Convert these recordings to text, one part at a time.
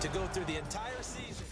to go through the entire season.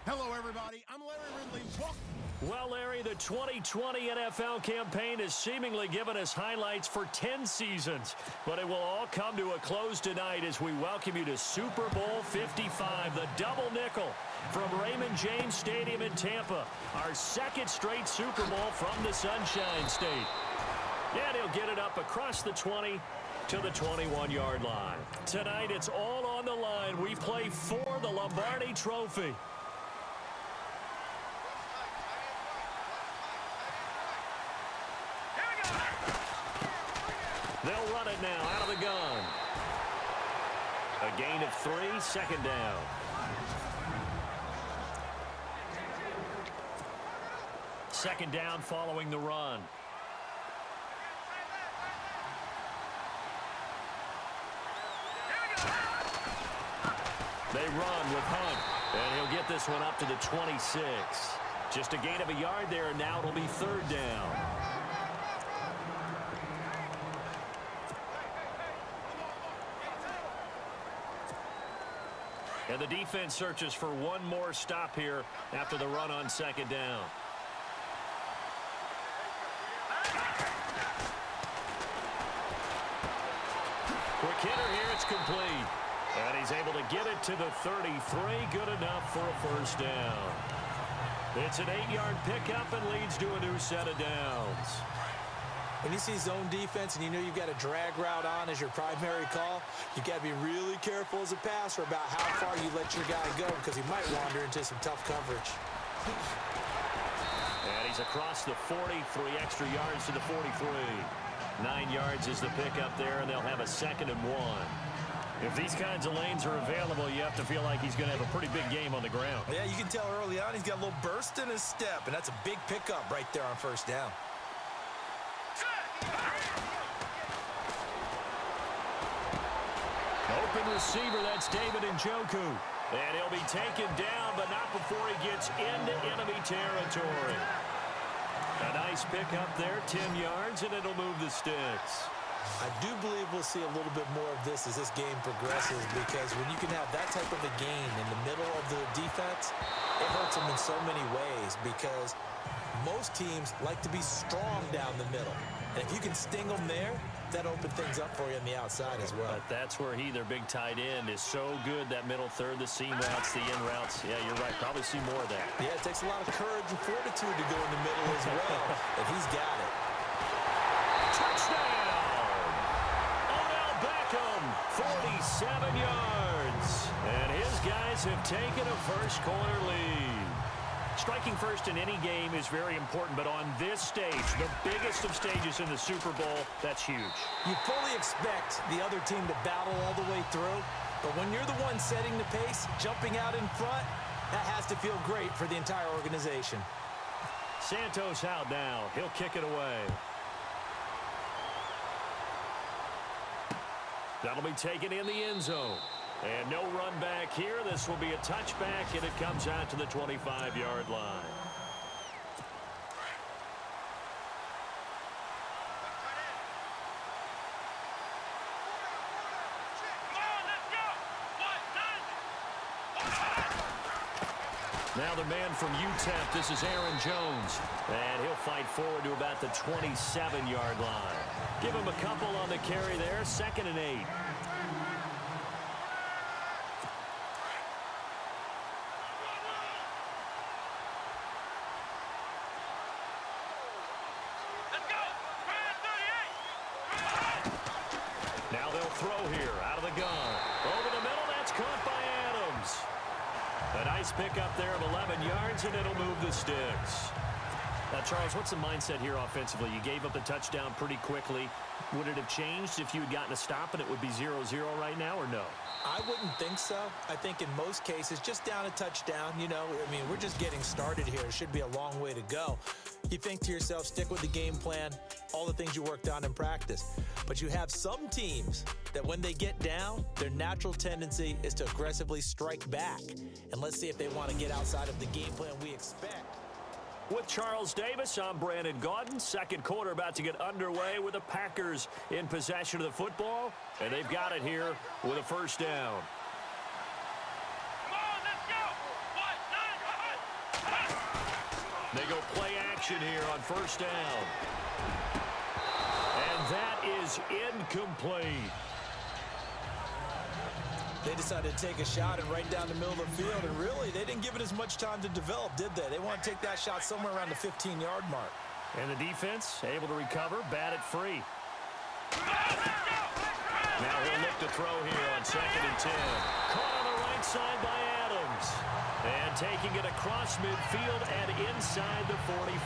Hello, everybody. I'm Larry Ridley. Well, Larry, the 2020 NFL campaign has seemingly given us highlights for 10 seasons, but it will all come to a close tonight as we welcome you to Super Bowl 55, the double nickel from Raymond James Stadium in Tampa, our second straight Super Bowl from the Sunshine State. And he'll get it up across the 20 to the 21-yard line. Tonight, it's all on the line. We play for the Lombardi Trophy. They'll run it now out of the gun. A gain of 3, second down. second down following the run. They run with Hunt, and he'll get this one up to the 26. Just a gain of a yard there, and now it'll be third down. And the defense searches for one more stop here after the run on second down. Quick hitter here, it's complete. And he's able to get it to the 33, good enough for a first down. It's an 8-yard pickup and leads to a new set of downs. When you see zone defense and you know you've got a drag route on as your primary call, you got to be really careful as a passer about how far you let your guy go because he might wander into some tough coverage. And he's across the 40, 3 extra yards to the 43. 9 yards is the pickup there, and they'll have a 2nd and 1. If these kinds of lanes are available, you have to feel like he's going to have a pretty big game on the ground. Yeah, you can tell early on he's got a little burst in his step, and that's a big pickup right there on first down. Open receiver, that's David Njoku. And he'll be taken down, but not before he gets into enemy territory. A nice pickup there, 10 yards, and it'll move the sticks. I do believe we'll see a little bit more of this as this game progresses because when you can have that type of a gain in the middle of the defense, it hurts them in so many ways because most teams like to be strong down the middle. And if you can sting them there, that opens things up for you on the outside as well. But that's where their big tight end, is so good, that middle third, the seam routes, the in routes. Yeah, you're right. Probably see more of that. Yeah, it takes a lot of courage and fortitude to go in the middle as well, and he's got it. Touchdown! 47 yards. And his guys have taken a first-quarter lead. Striking first in any game is very important, but on this stage, the biggest of stages in the Super Bowl, that's huge. You fully expect the other team to battle all the way through, but when you're the one setting the pace, jumping out in front, that has to feel great for the entire organization. Santos out now. He'll kick it away. That'll be taken in the end zone. And no run back here. This will be a touchback, and it comes out to the 25-yard line. Now the man from UTEP, this is Aaron Jones. And he'll fight forward to about the 27-yard line. Give him a couple on the carry there, 2nd and 8. Now they'll throw here, out of the gun. Over the middle, that's caught by Adams. A nice pickup there of 11 yards, and it'll move the sticks. Now, Charles, what's the mindset here offensively? You gave up the touchdown pretty quickly. Would it have changed if you had gotten a stop and it would be 0-0 right now, or no? I wouldn't think so. I think in most cases, just down a touchdown, you know, I mean, we're just getting started here. It should be a long way to go. You think to yourself, stick with the game plan, all the things you worked on in practice. But you have some teams that when they get down, their natural tendency is to aggressively strike back. And let's see if they want to get outside of the game plan we expect. With Charles Davis, I'm Brandon Gaudin. Second quarter about to get underway with the Packers in possession of the football. And they've got it here with a first down. They go play action here on first down. And that is incomplete. They decided to take a shot and right down the middle of the field, and really, they didn't give it as much time to develop, did they? They want to take that shot somewhere around the 15-yard mark. And the defense able to recover, bat it free. Now he'll look to throw here on 2nd and 10. Caught on the right side by Adams. And taking it across midfield and inside the 45.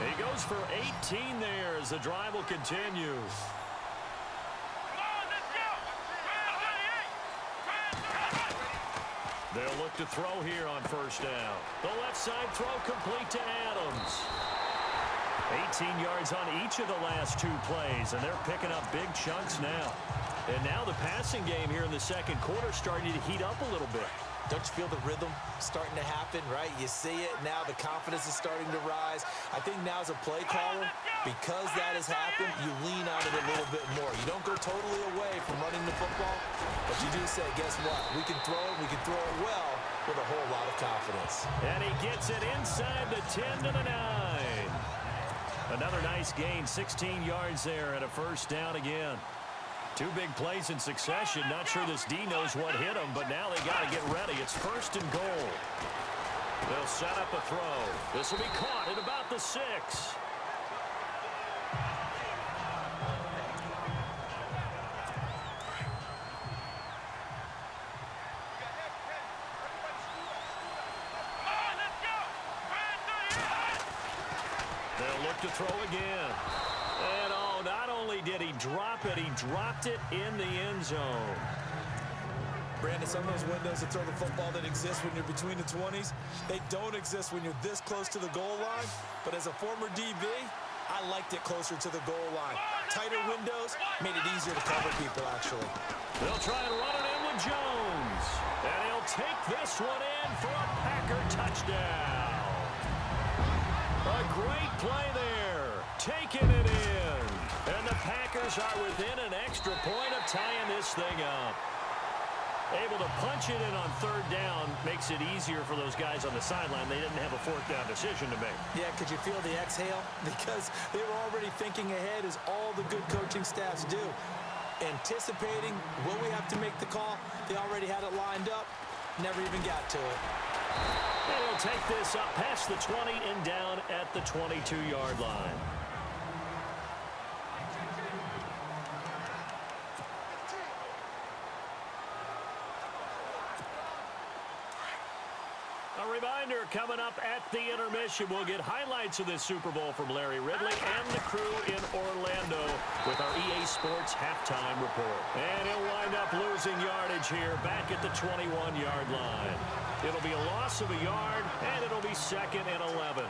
He goes for 18 there as the drive will continue. They'll look look to throw here on first down. The left side throw complete to Adams. 18 yards on each of the last 2 plays, and they're picking up big chunks now. And now the passing game here in the second quarter starting to heat up a little bit. Don't you feel the rhythm starting to happen, right? You see it now. The confidence is starting to rise. I think now as a play caller, because that has happened, you lean on it a little bit more. You don't go totally away from running the football, but you do say, guess what? We can throw it. We can throw it well with a whole lot of confidence. And he gets it inside the 10 to the 9. Another nice gain, 16 yards there and a first down again. 2 big plays in succession. Not sure this D knows what hit him, but now they got to get ready. It's first and goal. They'll set up a throw. This will be caught at about the 6. They'll look to throw again. And oh, not only did he drop it, he dropped it in the end zone. Brandon, some of those windows to throw the football that exist when you're between the 20s, they don't exist when you're this close to the goal line. But as a former DB, I liked it closer to the goal line. Tighter windows made it easier to cover people, actually. They'll try and run it in with Jones. And he'll take this one in for a Packer touchdown. A great play there. Taking it in. And the Packers are within an extra point of tying this thing up. Able to punch it in on third down makes it easier for those guys on the sideline. They didn't have a fourth down decision to make. Yeah, could you feel the exhale? Because they were already thinking ahead, as all the good coaching staffs do. Anticipating, will we have to make the call? They already had it lined up. Never even got to it. And he'll take this up past the 20 and down at the 22-yard line. A reminder, coming up at the intermission, we'll get highlights of this Super Bowl from Larry Ridley and the crew in Orlando with our EA Sports halftime report. And he'll wind up losing yardage here back at the 21-yard line. It'll be a loss of a yard, and it'll be second and 11.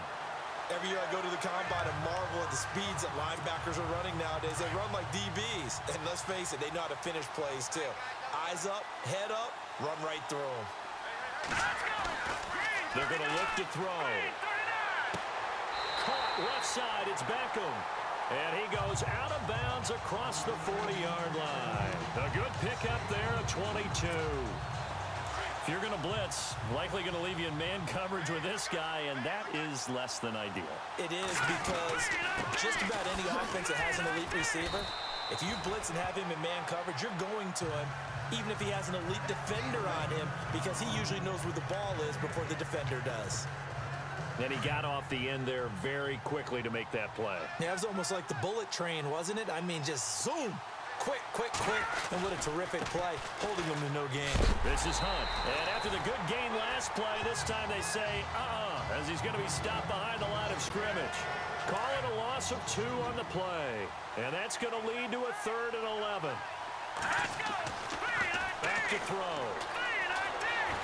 Every year I go to the combine and marvel at the speeds that linebackers are running nowadays. They run like DBs. And let's face it, they know how to finish plays too. Eyes up, head up, run right through them. They're going to look to throw. Caught left side, it's Beckham. And he goes out of bounds across the 40-yard line. A good pickup there at 22. If you're going to blitz, likely going to leave you in man coverage with this guy, and that is less than ideal. It is, because just about any offense that has an elite receiver, if you blitz and have him in man coverage, you're going to him, even if he has an elite defender on him, because he usually knows where the ball is before the defender does. And he got off the end there very quickly to make that play. Yeah, it was almost like the bullet train, wasn't it? I mean, just zoom. Quick, quick, quick. And what a terrific play, holding him to no gain. This is Hunt. And after the good gain last play, this time they say, as he's going to be stopped behind the line of scrimmage. Call it a loss of 2 on the play. And that's going to lead to a 3rd and 11. Back to throw.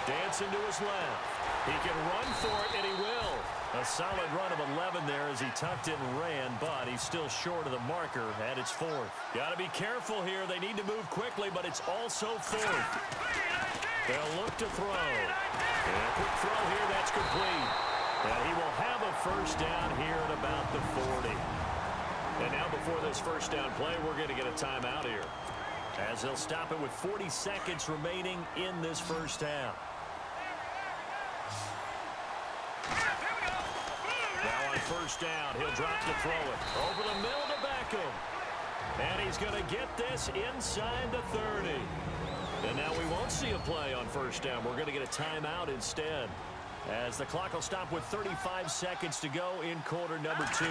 Dancing to his left. He can run for it, and he will. A solid run of 11 there as he tucked it and ran, but he's still short of the marker at its 4th. Got to be careful here. They need to move quickly, but it's also 4th. They'll look to throw. And a quick throw here, that's complete. And he will have a first down here at about the 40. And now before this first down play, we're going to get a timeout here, as they'll stop it with 40 seconds remaining in this first half. Now on first down, he'll drop to throw it. Over the middle to Beckham. And he's going to get this inside the 30. And now we won't see a play on first down. We're going to get a timeout instead, as the clock will stop with 35 seconds to go in quarter number 2.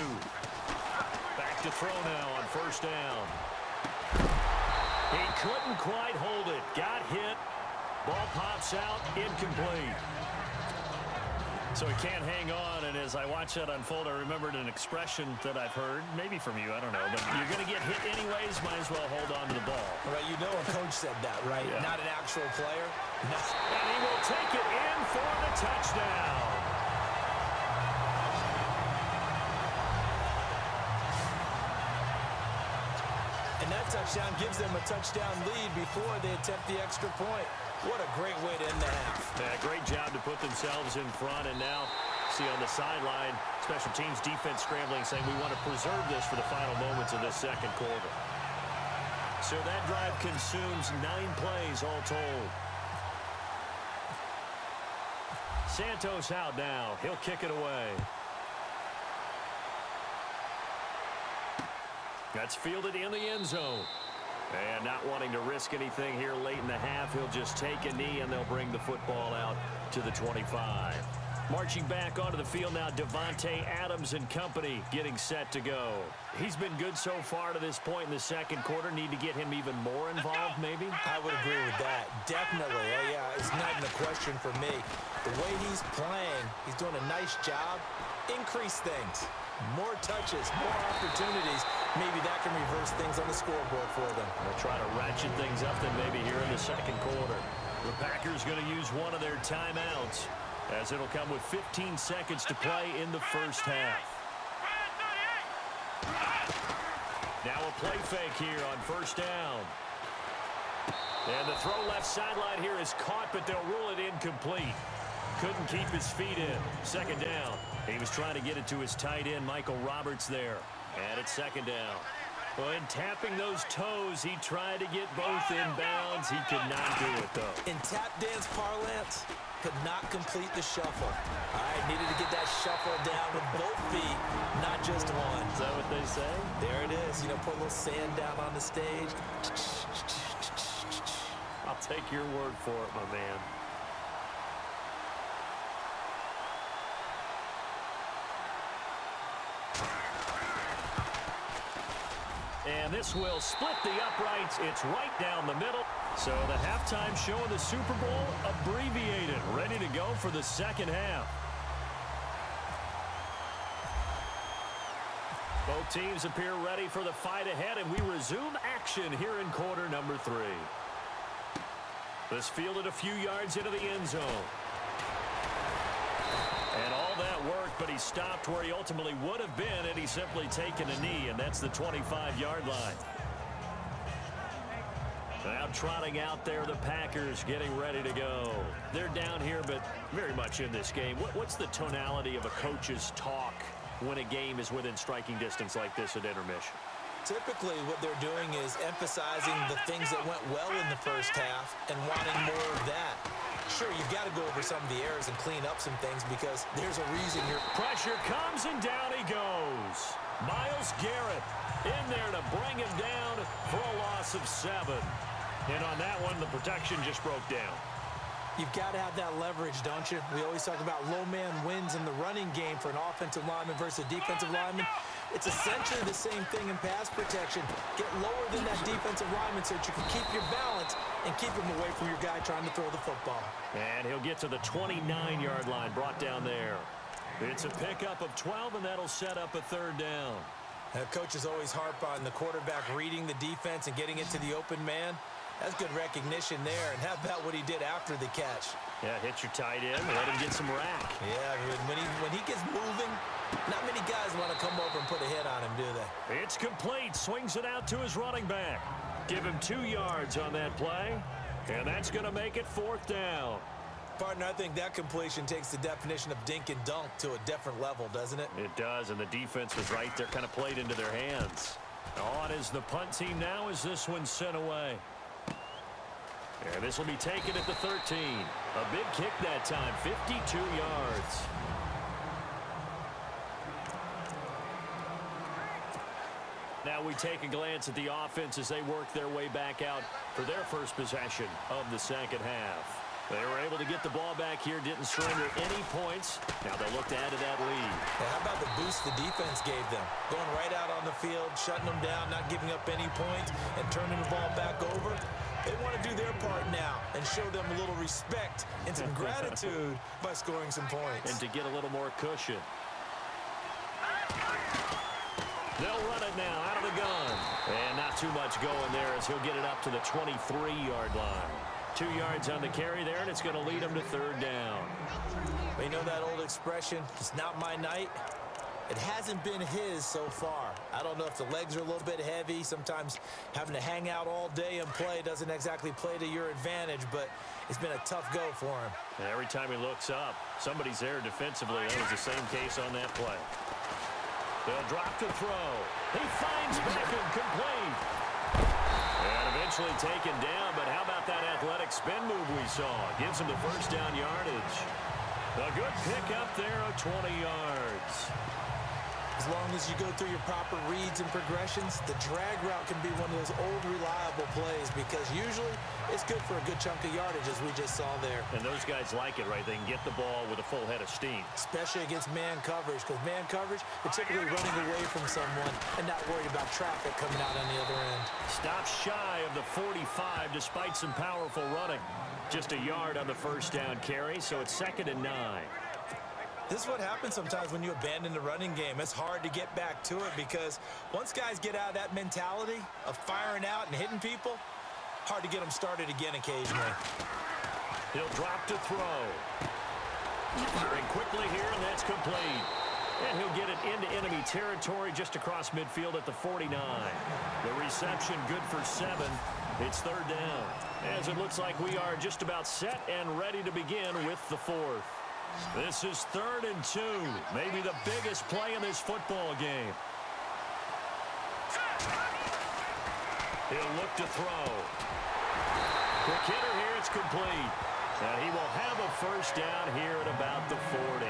Back to throw now on first down. He couldn't quite hold it. Got hit. Ball pops out. Incomplete. So he can't hang on, and as I watch that unfold, I remembered an expression that I've heard, maybe from you, I don't know, but you're going to get hit anyways, might as well hold on to the ball. Right, you know a coach said that, right? Yeah. Not an actual player. No. And he will take it in for the touchdown. And that touchdown gives them a touchdown lead before they attempt the extra point. What a great way to end the half. Yeah, great job to put themselves in front, and now see on the sideline, special teams defense scrambling, saying we want to preserve this for the final moments of this second quarter. So that drive consumes 9 plays all told. Santos out now. He'll kick it away. That's fielded in the end zone. And not wanting to risk anything here late in the half, he'll just take a knee, and they'll bring the football out to the 25. Marching back onto the field now, Devontae Adams and company getting set to go. He's been good so far to this point in the second quarter. Need to get him even more involved, maybe? I would agree with that. Definitely. Yeah, it's not even a question for me. The way he's playing, he's doing a nice job. Increase things. More touches, more opportunities. Maybe that can reverse things on the scoreboard for them. They'll try to ratchet things up then maybe here in the second quarter. The Packers going to use one of their timeouts, as it'll come with 15 seconds to play in the first half. Now a play fake here on first down. And the throw left sideline here is caught, but they'll rule it incomplete. Couldn't keep his feet in. Second down. He was trying to get it to his tight end, Michael Roberts, there. And it's second down. Well, in tapping those toes, he tried to get both in bounds. He could not do it, though. In tap dance parlance, could not complete the shuffle. All right, needed to get that shuffle down with both feet, not just one. Is that what they say? There it is. You know, put a little sand down on the stage. I'll take your word for it, my man. And this will split the uprights. It's right down the middle. So the halftime show of the Super Bowl abbreviated, ready to go for the second half. Both teams appear ready for the fight ahead, and we resume action here in quarter number 3. This fielded a few yards into the end zone. And all that worked, but he stopped where he ultimately would have been had he simply taken a knee, and that's the 25-yard line. Now trotting out there, the Packers getting ready to go. They're down here, but very much in this game. What's the tonality of a coach's talk when a game is within striking distance like this at intermission? Typically, what they're doing is emphasizing the things that went well in the first half and wanting more of that. Sure, you've got to go over some of the errors and clean up some things because there's a reason you're... Pressure comes, and down he goes. Myles Garrett in there to bring him down for a loss of 7. And on that one, the protection just broke down. You've got to have that leverage, don't you? We always talk about low man wins in the running game for an offensive lineman versus a defensive lineman. It's essentially the same thing in pass protection. Get lower than that defensive lineman so that you can keep your balance and keep him away from your guy trying to throw the football. And he'll get to the 29-yard line, brought down there. It's a pickup of 12, and that'll set up a third down. Coaches always harp on the quarterback reading the defense and getting it to the open man. That's good recognition there. And how about what he did after the catch? Yeah, hit your tight end, let him get some rack. Yeah, when he gets moving, not many guys want to come over and put a hit on him, do they? It's complete. Swings it out to his running back. Give him 2 yards on that play. And that's going to make it fourth down. Partner, I think that completion takes the definition of dink and dunk to a different level, doesn't it? It does, and the defense was right there, kind of played into their hands. On is the punt team now as this one's sent away. And this will be taken at the 13. A big kick that time, 52 yards. Now we take a glance at the offense as they work their way back out for their first possession of the second half. They were able to get the ball back here, didn't surrender any points. Now they'll look to add to that lead. Hey, how about the boost the defense gave them? Going right out on the field, shutting them down, not giving up any points, and turning the ball back over. They want to do their part now and show them a little respect and some gratitude by scoring some points. And to get a little more cushion. They'll run it now out of the gun. And not too much going there as he'll get it up to the 23-yard line. 2 yards on the carry there, and it's going to lead him to third down. You know that old expression, it's not my night? It hasn't been his so far. I don't know if the legs are a little bit heavy. Sometimes having to hang out all day and play doesn't exactly play to your advantage, but it's been a tough go for him. And every time he looks up, somebody's there defensively. That was the same case on that play. They'll drop to throw. He finds Beckham complete. And eventually taken down, but how about that athletic spin move we saw? Gives him the first down yardage. A good pickup there of 20 yards. As long as you go through your proper reads and progressions, the drag route can be one of those old reliable plays because usually it's good for a good chunk of yardage, as we just saw there. And those guys like it, right? They can get the ball with a full head of steam. Especially against man coverage, because man coverage, they're typically running away from someone and not worried about traffic coming out on the other end. Stop shy of the 45 despite some powerful running. Just a yard on the first down carry, so it's 2nd and 9. This is what happens sometimes when you abandon the running game. It's hard to get back to it because once guys get out of that mentality of firing out and hitting people, hard to get them started again occasionally. He'll drop to throw. And quickly here, and that's complete. And he'll get it into enemy territory just across midfield at the 49. The reception good for 7. It's third down. As it looks like we are just about set and ready to begin with the 4th. This is 3rd and 2. Maybe the biggest play in this football game. He'll look to throw. Quick hitter here, it's complete. And he will have a first down here at about the 40.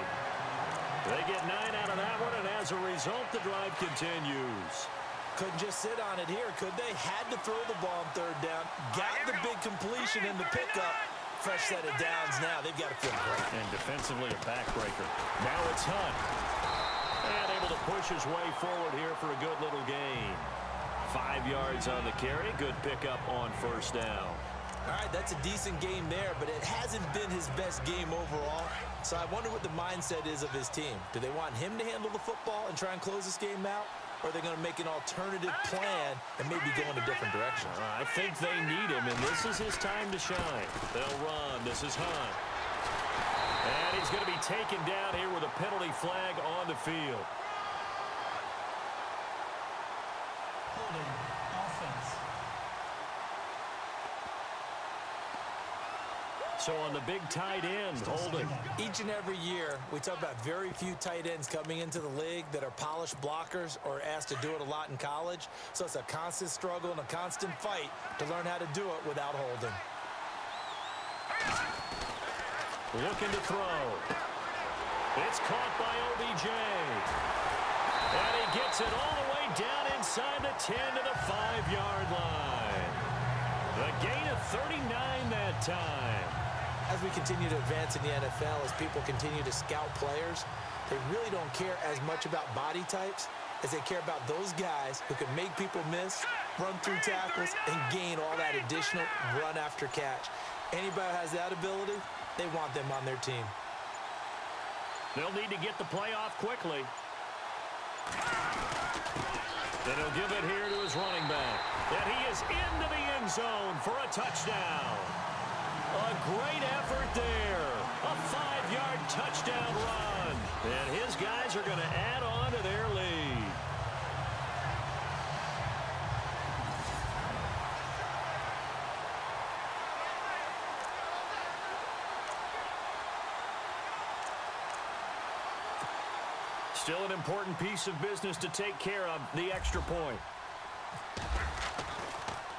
They get 9 out of that one, and as a result, the drive continues. Couldn't just sit on it here, could they? Had to throw the ball on 3rd down. Got the big completion in the pickup. Fresh set of downs now. They've got to feel great. And defensively a backbreaker. Now it's Hunt. And able to push his way forward here for a good little gain. 5 yards on the carry. Good pickup on first down. All right, that's a decent game there, but it hasn't been his best game overall. So I wonder what the mindset is of his team. Do they want him to handle the football and try and close this game out? Or are they going to make an alternative plan and maybe go in a different direction? I think they need him, and this is his time to shine. They'll run. This is Hunt. And he's going to be taken down here with a penalty flag on the field. Holding offense. So on the big tight end, holding. Each and every year, we talk about very few tight ends coming into the league that are polished blockers or asked to do it a lot in college. So it's a constant struggle and a constant fight to learn how to do it without holding. Looking to throw. It's caught by OBJ. And he gets it all the way down inside the 10 to the 5-yard line. The gain of 39 that time. As we continue to advance in the NFL, as people continue to scout players, they really don't care as much about body types as they care about those guys who can make people miss, run through tackles, and gain all that additional run after catch. Anybody who has that ability, they want them on their team. They'll need to get the play off quickly. Then he'll give it here to his running back. And he is into the end zone for a touchdown. A great effort there. A 5-yard touchdown run. And his guys are going to add on to their lead. Still an important piece of business to take care of, the extra point.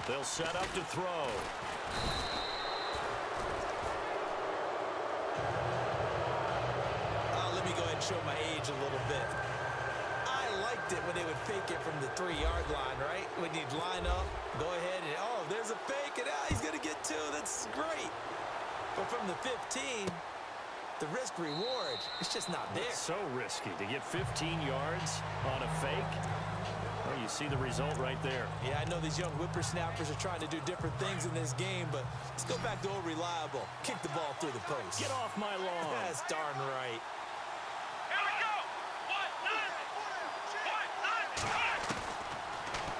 They'll set up to throw. Let me go ahead and show my age a little bit. I liked it when they would fake it from the 3-yard line, right? When you'd line up, go ahead and, oh, there's a fake, and he's going to get 2. That's great. But from the 15, the risk-reward, it's just not there. It's so risky to get 15 yards on a fake. Well, you see the result right there. Yeah, I know these young whippersnappers are trying to do different things in this game, but let's go back to old reliable. Kick the ball through the post. Get off my lawn. That's darn right.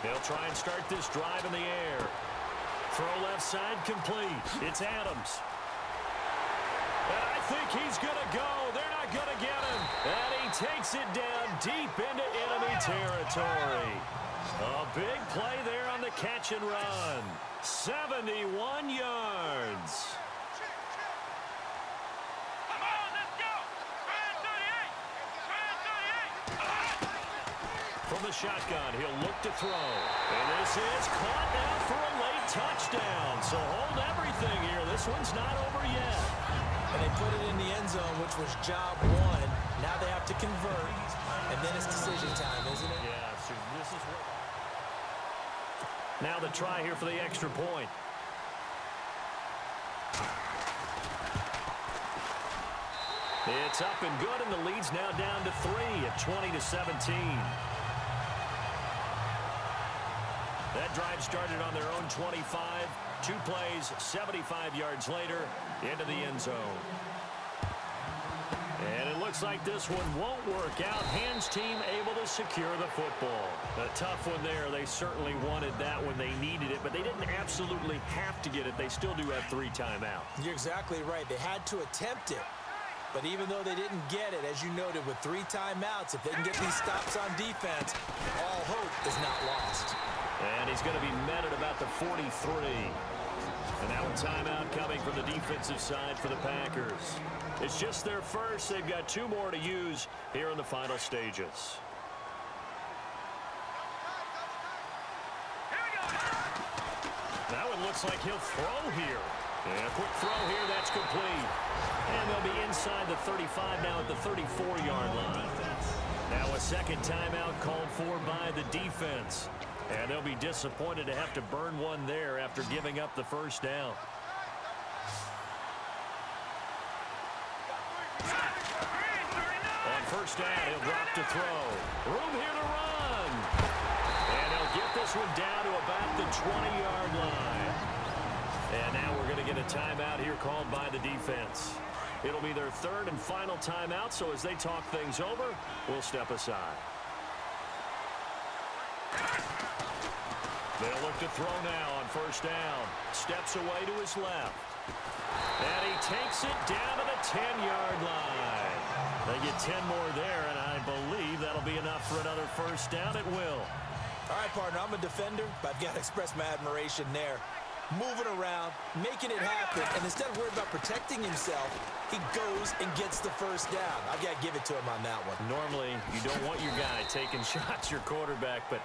They'll try and start this drive in the air. Throw left side complete. It's Adams. And I think he's going to go. They're not going to get him. And he takes it down deep into enemy territory. A big play there on the catch and run. 71 yards. From the shotgun, he'll look to throw. And this is caught now for a late touchdown. So hold everything here. This one's not over yet. And they put it in the end zone, which was job one. Now they have to convert. And then it's decision time, isn't it? Yeah, so this is what... Now the try here for the extra point. It's up and good, and the lead's now down to 3 at 20-17. That drive started on their own 25. 2 plays, 75 yards later, into the end zone. And it looks like this one won't work out. Hands team able to secure the football. A tough one there. They certainly wanted that when they needed it, but they didn't absolutely have to get it. They still do have 3 timeouts. You're exactly right. They had to attempt it. But even though they didn't get it, as you noted, with 3 timeouts, if they can get these stops on defense, all hope is not lost. And he's going to be met at about the 43. And now a timeout coming from the defensive side for the Packers. It's just their first. They've got 2 more to use here in the final stages. That one looks like he'll throw here. And a quick throw here, that's complete. And they'll be inside the 35 now at the 34-yard line. Now a second timeout called for by the defense. And they'll be disappointed to have to burn one there after giving up the first down. On first down, he'll drop to throw. Room here to run. And he'll get this one down to about the 20-yard line. And now we're going to get a timeout here called by the defense. It'll be their 3rd and final timeout, so as they talk things over, we'll step aside. They'll look to throw now on first down. Steps away to his left. And he takes it down to the 10-yard line. They get 10 more there, and I believe that'll be enough for another first down. It will. All right, partner, I'm a defender, but I've got to express my admiration there. Moving around, making it happen, and instead of worrying about protecting himself, he goes and gets the first down. I've got to give it to him on that one. Normally, you don't want your guy taking shots, your quarterback, but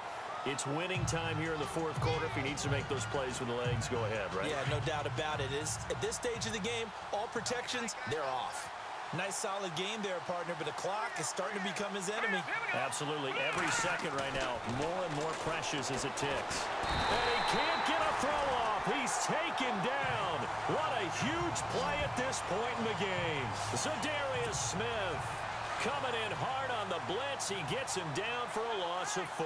it's winning time here in the 4th quarter. If he needs to make those plays with the legs, go ahead, right? Yeah, no doubt about it. At this stage of the game, all protections, they're off. Nice solid game there, partner, but the clock is starting to become his enemy. Absolutely. Every second right now, more and more precious as it ticks. And he can't get a throw off. He's taken down. What a huge play at this point in the game. Zadarius Smith coming in hard on the blitz. He gets him down for a loss of 4.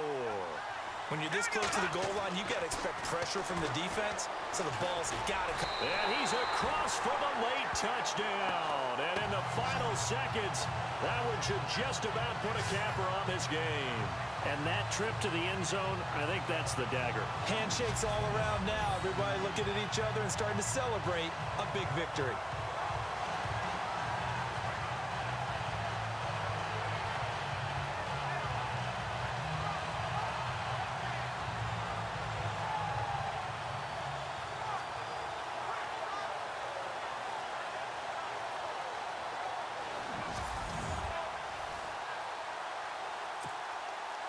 When you're this close to the goal line, you got to expect pressure from the defense, so the ball's got to come. And he's across for the late touchdown. And in the final seconds, that one should just about put a capper on this game. And that trip to the end zone, I think that's the dagger. Handshakes all around now. Everybody looking at each other and starting to celebrate a big victory.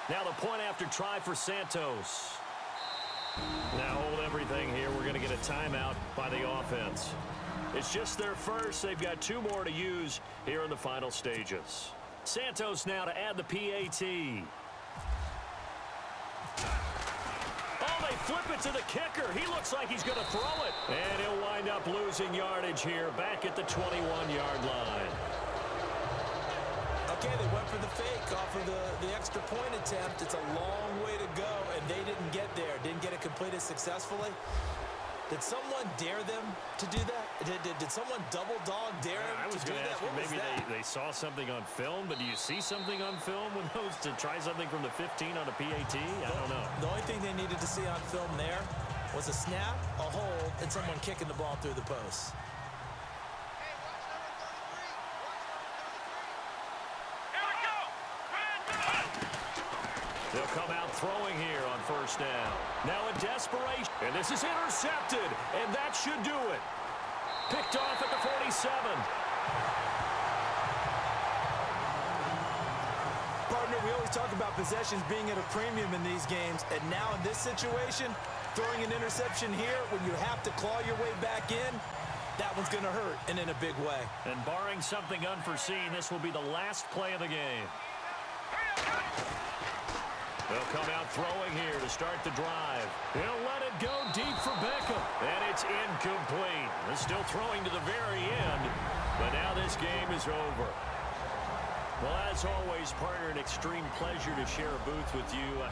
Now the point after try for Santos. Now hold everything here. We're going to get a timeout by the offense. It's just their first. They've got 2 more to use here in the final stages. Santos now to add the PAT. Oh, they flip it to the kicker. He looks like he's going to throw it. And he'll wind up losing yardage here back at the 21-yard line. okay. They went for the fake off of the extra point attempt. It's a long way to go, and they didn't get there. Didn't get it completed successfully. Did someone dare them to do that? Did someone double dog dare them to do that? I was going to ask you, maybe they saw something on film, but do you see something on film with those to try something from the 15 on a PAT? I don't know. The only thing they needed to see on film there was a snap, a hold, and someone kicking the ball through the post. They'll come out throwing here on first down. Now a desperation. And this is intercepted. And that should do it. Picked off at the 47. Partner, we always talk about possessions being at a premium in these games. And now in this situation, throwing an interception here when you have to claw your way back in, that one's going to hurt, and in a big way. And barring something unforeseen, this will be the last play of the game. They'll come out throwing here to start the drive. He'll let it go deep for Beckham. And it's incomplete. They're still throwing to the very end. But now this game is over. Well, as always, partner, an extreme pleasure to share a booth with you.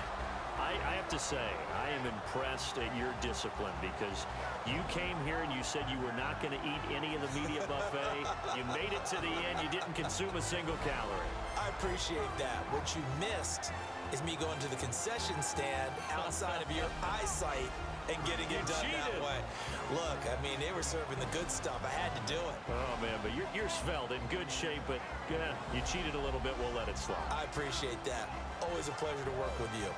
I have to say, I am impressed at your discipline because you came here and you said you were not going to eat any of the media buffet. You made it to the end. You didn't consume a single calorie. I appreciate that. What you missed is me going to the concession stand outside of your eyesight and getting it done that way. Look, I mean, they were serving the good stuff. I had to do it. Oh, man, but you're svelte, in good shape, but you cheated a little bit. We'll let it slide. I appreciate that. Always a pleasure to work with you.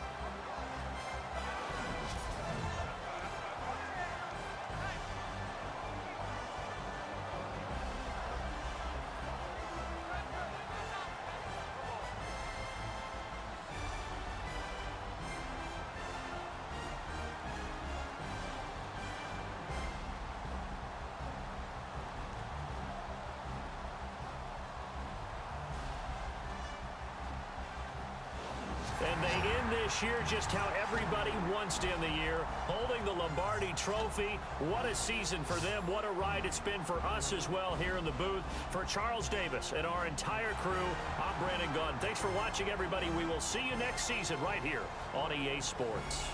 And they end this year just how everybody wants to end the year, holding the Lombardi Trophy. What a season for them. What a ride it's been for us as well here in the booth. For Charles Davis and our entire crew, I'm Brandon Gunn. Thanks for watching, everybody. We will see you next season right here on EA Sports.